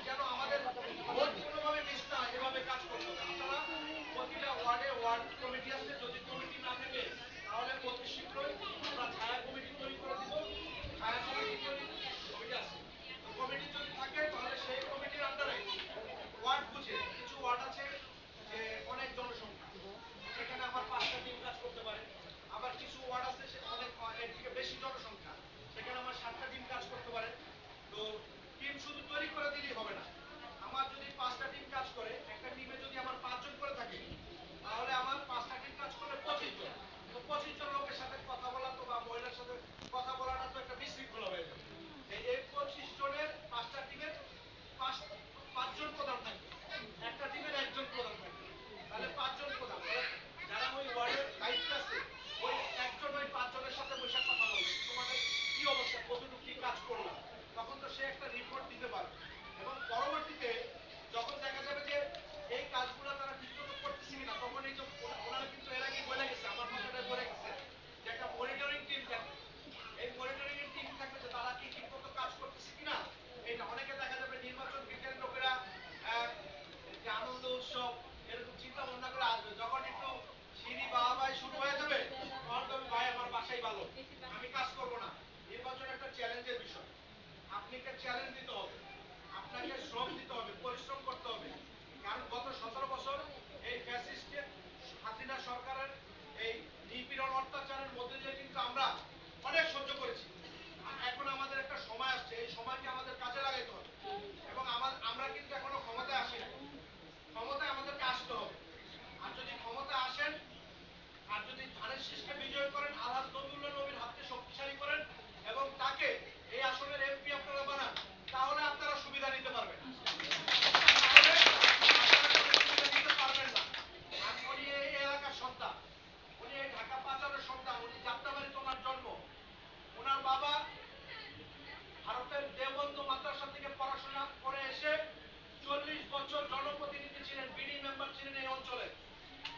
যেন আমাদের ভোট কোনোভাবে মিস না হয়, এভাবে কাজ করতে হবে। আপনারা প্রতিটা ওয়ার্ডে ওয়ার্ড কমিটি আছে, যদি কমিটি না থাকে তাহলে অতি শীঘ্রই আমরা ছায়া কমিটি তৈরি করে দিব। ছায়া কমিটি তৈরি কমিটি আছে, তো কমিটি যদি থাকে তাহলে সেই কমিটির আন্ডারে ওয়ার্ড বুঝে কিছু ওয়ার্ড আছে যে অনেক জনসংখ্যা, সেখানে আমার 5টা টিম কাজ করতে পারে। আবার কিছু ওয়ার্ড আছে সে অনেক এর থেকে বেশি জনসংখ্যা, সেখানে আমার 7টা টিম কাজ করতে পারে। তো টিম শুধু তৈরি করে দিলেই হবে না, আমার যদি 5টা টিম কাজ করে, একটা টিমে যদি আমার 5 জন করে থাকে তাহলে আমার 5টা টিম কাজ করলে 25 জন। তো 25 জন লোকের সাথে কথা বলা তো বা মহিলার সাথে কথা বলাটা তো একটা বিশৃঙ্খলা হয়ে যাবে। এই 25 জনের 5টা টিমের 5 জন প্রধান থাকবে, একটা টিমের একজন প্রধান থাকবে, তাহলে 5 জন প্রধান। যারা ওই ওয়ার্ডের দায়িত্বে আছে ওই একজন ওই 5 জনের সাথে বসে কথা বলবে, তোমাদের কি অবস্থা, কতটুকু কি কাজ করলাম, তখন তো সে একটা রিপোর্ট দিতে পারবে। এবং পরবর্তীতে যখন দেখা যাবে যে এই কাজগুলো তারা ঠিকমতো করতেছে কিনা, তখন এই যে ওনারা কিন্তু এর আগে বলে গেছে, আমার কথাটা বলে গেছে যে একটা মনিটরিং টিম থাকবে। এই মনিটরিং এর টিম থাকবে যে তারা কি ঠিকমতো কাজ করতেছে কিনা। এটা অনেকে দেখা যাবে নির্বাচন বিজ্ঞান লোকেরা যে আনন্দ উৎসব এরকম চিন্তা ভাবনা করে আসবে, যখন একটু সিঁড়ি বাহাবাই শুরু হয়ে যাবে তখন তবে ভাই আমার বাসাই ভালো, আমি কাজ করব না। নির্বাচন একটা চ্যালেঞ্জের বিষয়, আপনাকে চ্যালেঞ্জ দিতে হবে, আপনাকে শ্রম দিতে হবে, পরিশ্রম করতে হবে। কারণ গত 17 বছর এই ফ্যাসিস্টের হাসিনা সরকারের এই নিপীড়ন অত্যাচারের মধ্যে দিয়ে কিন্তু আমরা অনেক সহ্য করেছি। এখন আমাদের একটা সময় আসছে, এই সময়কে আমাদের কাজে লাগাইতে হবে। এবং আমরা কিন্তু এখনো ক্ষমতায় আসি নাই, ক্ষমতায় আমাদেরকে আসতে হবে। আর যদি ক্ষমতায় আসেন, আর যদি ধানের শীষকে বিজয় করেন, আলহাজ নবীউল্লাহ নবীর হাতকে শক্তিশালী করেন এবং তাকে এই আসনের এমপি আপনারা বানান, তাহলে আপনারা সুবিধা নিতে পারবেন। তাহলে আপনারা কোনো সুবিধা নিতে পারবেন না। আর উনি এই এলাকার সন্তান, উনি এই ঢাকা পাঁচারের সন্তান, উনি যাত্রাবাড়িতে ওনার জন্ম। ওনার বাবা ভারতের দেওবন্দ মাদ্রাসা থেকে পড়াশোনা করে এসে 40 বছর জনপ্রতিনিধি ছিলেন, বিডি মেম্বার ছিলেন এই অঞ্চলে।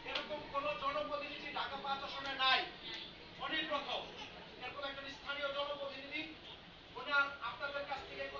এরকম কোন জনপ্রতিনিধি